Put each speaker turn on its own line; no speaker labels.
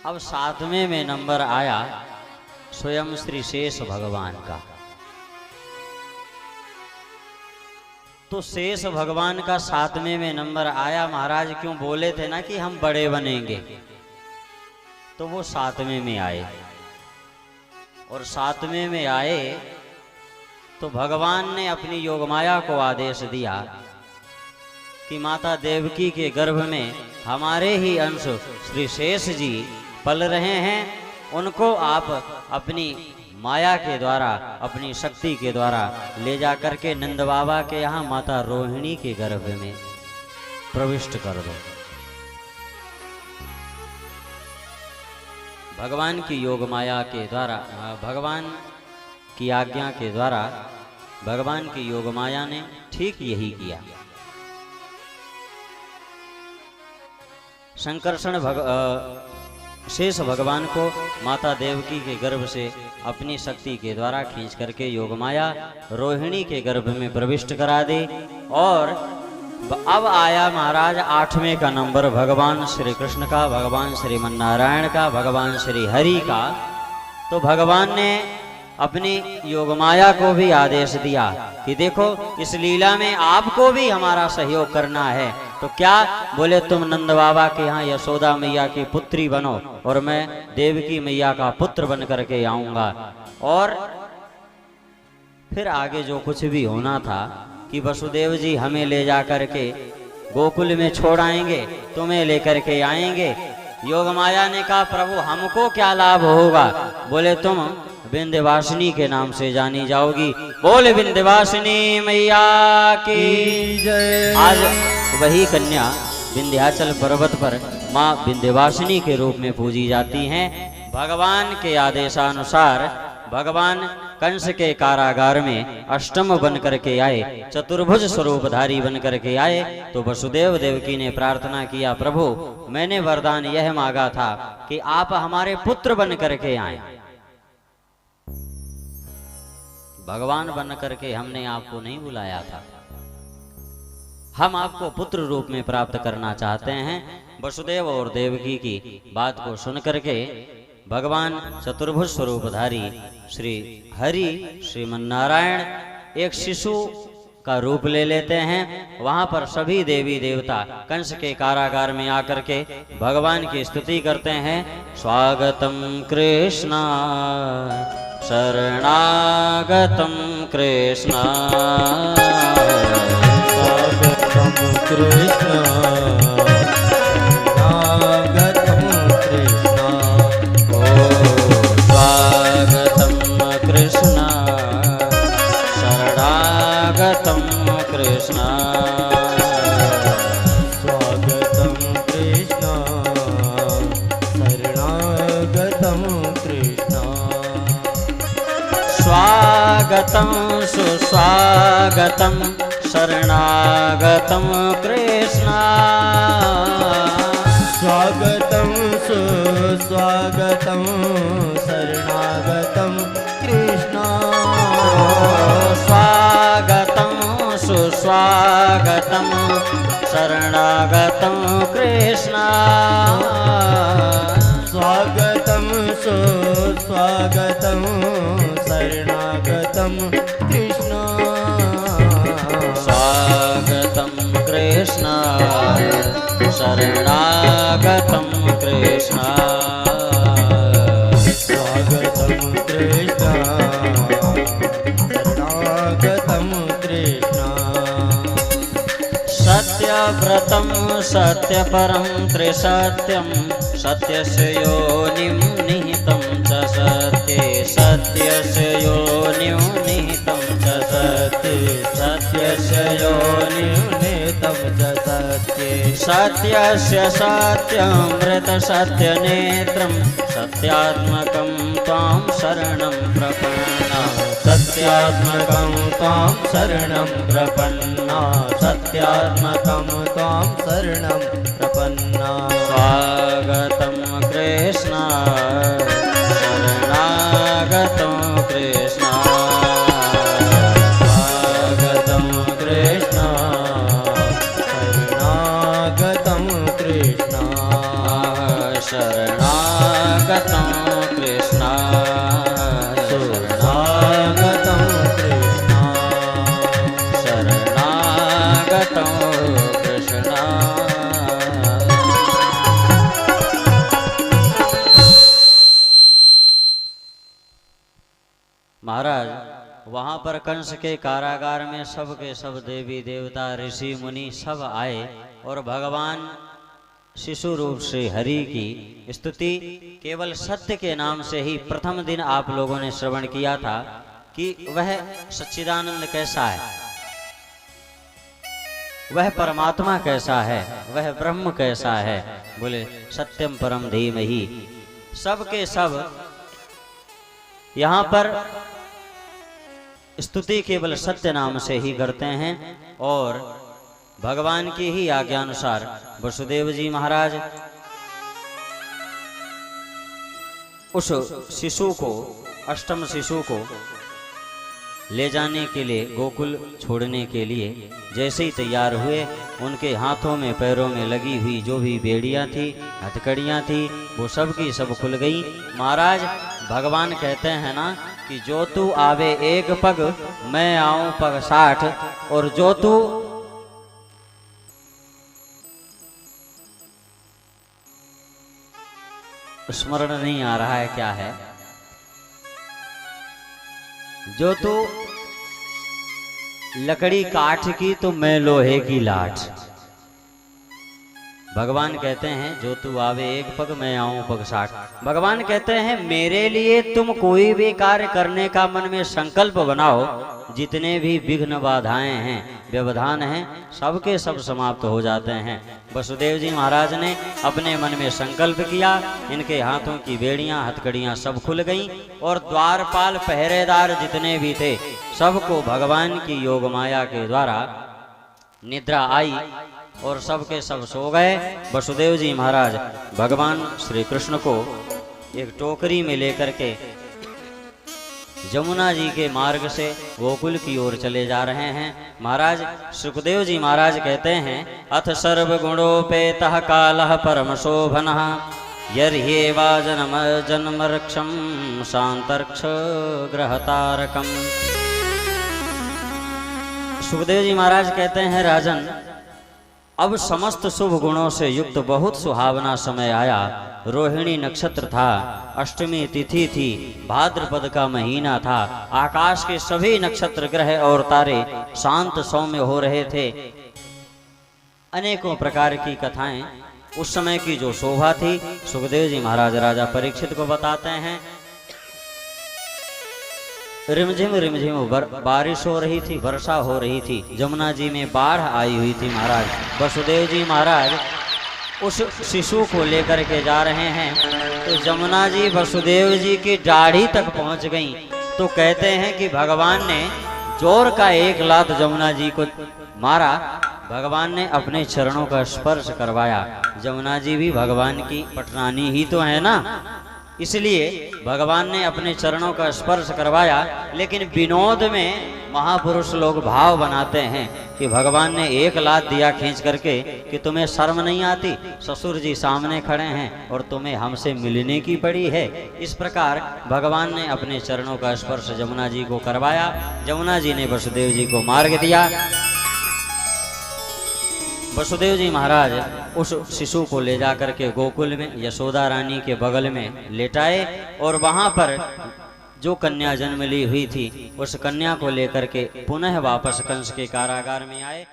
अब 7वें में नंबर आया स्वयं श्री शेष भगवान का। तो शेष भगवान का 7वें में नंबर आया। महाराज क्यों बोले थे ना कि हम बड़े बनेंगे, तो वो 7वें में आए। और 7वें में आए तो भगवान ने अपनी योगमाया को आदेश दिया कि माता देवकी के गर्भ में हमारे ही अंश श्री शेष जी पल रहे हैं, उनको आप अपनी माया के द्वारा, अपनी शक्ति के द्वारा ले जा करके नंद बाबा के यहाँ माता रोहिणी के गर्भ में प्रविष्ट कर दो। भगवान की योग माया के द्वारा, भगवान की आज्ञा के द्वारा भगवान की योग माया ने ठीक यही किया। शंकरषण शेष भगवान को माता देवकी के गर्भ से अपनी शक्ति के द्वारा खींच करके योगमाया रोहिणी के गर्भ में प्रविष्ट करा दी। और अब आया महाराज 8वें का नंबर भगवान श्री कृष्ण का, भगवान श्रीमन्नारायण का, भगवान श्री हरि का। तो भगवान ने अपनी योगमाया को भी आदेश दिया कि देखो इस लीला में आपको भी हमारा सहयोग करना है। तो क्या बोले, तुम नंद बाबा के यहाँ यशोदा मैया की पुत्री बनो और मैं देवकी मैया का पुत्र बन करके आऊंगा। और फिर आगे जो कुछ भी होना था कि वसुदेव जी हमें ले जा करके गोकुल में छोड़ आएंगे, तुम्हें लेकर के आएंगे। योगमाया ने कहा प्रभु हमको क्या लाभ होगा? बोले तुम विंध्यवासिनी के नाम से जानी जाओगी। बोले विंध्यवासिनी मैया की जय। आज वही कन्या विंध्याचल पर्वत पर माँ विंध्यवासिनी के रूप में पूजी जाती हैं। भगवान के आदेशानुसार भगवान कंस के कारागार में अष्टम बन करके आए, चतुर्भुज स्वरूपधारी बन करके आए। तो वसुदेव देवकी ने प्रार्थना किया, प्रभु मैंने वरदान यह मांगा था कि आप हमारे पुत्र बन करके आए। भगवान बन करके हमने आपको नहीं बुलाया था, हम आपको पुत्र रूप में प्राप्त करना चाहते हैं। वसुदेव और देवकी की बात को सुन करके भगवान चतुर्भुज स्वरूपधारी श्री हरि श्रीमन्नारायण एक शिशु का रूप ले लेते हैं। वहां पर सभी देवी देवता कंस के कारागार में आकर के भगवान की स्तुति करते हैं। स्वागतम कृष्ण शरणागतम कृष्ण, स्वागतम कृष्ण शरणागतम कृष्ण, ओ स्वागतम कृष्ण शरणागतम कृष्ण, स्वागतम कृष्ण शरणागतम कृष्ण, स्वागतम सुस्वागतम शरणागतम कृष्ण, स्वागतम सुस्वागतम शरणागतम कृष्ण, स्वागतम सुस्वागतम शरणागतम कृष्ण, स्वागतम सुस्वागतम शरणागतम कृष्ण, स्वागतम कृष्ण शरणागतम कृष्ण, स्वागतम कृष्ण शरणागतम कृष्ण, सत्यव्रतम सत्यपरम त्रिसत्यम सत्यस्य योनिं निहितं च सत्ये, सत्यस्य योनिं निहितं च सत्ये, सत्यस्य योनिं निहितं च सत्ये, सत्यस्य सत्यमृत सत्यनेत्रं सत्यात्मकं त्वां शरणं प्रपन्ना, सत्यात्मकं त्वां शरणं प्रपन्ना, सत्यात्मकं त्वां शरणं प्रपन्ना, स्वागतं कृष्ण शरणागतं कृष्ण, स्वागतं कृष्ण शरणागतं कृष्ण, शरणागतं कृष्ण
शरणागतं कृष्ण
शरणागतं कृष्ण। महाराज वहां पर कंस के कारागार में सब के सब देवी देवता ऋषि मुनि सब आए और भगवान शिशु रूप से हरि की स्तुति केवल सत्य के नाम से ही प्रथम दिन आप लोगों ने श्रवण किया था कि वह सच्चिदानंद कैसा है, वह परमात्मा कैसा है, वह ब्रह्म कैसा है। बोले सत्यम परम धीमहि। सब के सब यहाँ पर स्तुति केवल सत्य नाम से ही करते हैं और भगवान की ही आज्ञा अनुसार वसुदेव जी महाराज उस शिशु को, अष्टम शिशु को ले जाने के लिए, गोकुल छोड़ने के लिए जैसे ही तैयार हुए, उनके हाथों में पैरों में लगी हुई जो भी बेड़ियां थी, हथकड़ियां थी, वो सब की सब खुल गई। महाराज भगवान कहते हैं ना कि जो तू आवे एक पग मैं आऊं पग 60, और जो तू स्मरण नहीं आ रहा है क्या है, जो तू लकड़ी काठ की तो मैं लोहे की लाठ। भगवान कहते हैं जो तू आवे एक पग मैं आऊं पग 60। भगवान कहते हैं मेरे लिए तुम कोई भी कार्य करने का मन में संकल्प बनाओ, जितने भी विघ्न बाधाएं हैं, व्यवधान हैं, सबके सब समाप्त हो जाते हैं। वसुदेव जी महाराज ने अपने मन में संकल्प किया, इनके हाथों की बेड़ियां हथकड़ियां सब खुल गईं और द्वारपाल पहरेदार जितने भी थे सबको भगवान की योग माया के द्वारा निद्रा आई और सबके सब सो गए। वसुदेव जी महाराज भगवान श्री कृष्ण को एक टोकरी में लेकर के जमुना जी के मार्ग से गोकुल की ओर चले जा रहे हैं। महाराज सुखदेव जी महाराज कहते हैं अथ सर्व गुणोपेतः कालः परम शोभनः यर्ह्येवा जन्म जन्मरक्षम शांतर्क्ष ग्रहतारकम। सुखदेव जी महाराज कहते हैं राजन, अब समस्त शुभ गुणों से युक्त बहुत सुहावना समय आया। रोहिणी नक्षत्र था, अष्टमी तिथि थी, भाद्रपद का महीना था, आकाश के सभी नक्षत्र ग्रह और तारे शांत सौम्य हो रहे थे। अनेकों प्रकार की कथाएं उस समय की जो शोभा थी सुखदेव जी महाराज राजा परीक्षित को बताते हैं। रिमझिम रिमझिम बारिश हो रही थी, वर्षा हो रही थी, जमुना जी में बाढ़ आई हुई थी। महाराज वसुदेव जी महाराज उस शिशु को लेकर के जा रहे हैं तो जमुना जी वसुदेव जी की दाढ़ी तक पहुंच गईं। तो कहते हैं कि भगवान ने जोर का एक लात जमुना जी को मारा, भगवान ने अपने चरणों का स्पर्श करवाया। जमुना जी भी भगवान की पटरानी ही तो है ना, इसलिए भगवान ने अपने चरणों का स्पर्श करवाया। लेकिन विनोद में महापुरुष लोग भाव बनाते हैं कि भगवान ने एक लात दिया खींच करके कि तुम्हें शर्म नहीं आती, ससुर जी सामने खड़े हैं और तुम्हें हमसे मिलने की पड़ी है। इस प्रकार भगवान ने अपने चरणों का स्पर्श जमुना जी को करवाया। जमुना जी ने वसुदेव जी को मार्ग दिया। वसुदेव जी महाराज उस शिशु को ले जाकर के गोकुल में यशोदा रानी के बगल में लेटाए और वहां पर जो कन्या जन्म ली हुई थी उस कन्या को लेकर के पुनः वापस कंस के कारागार में आए।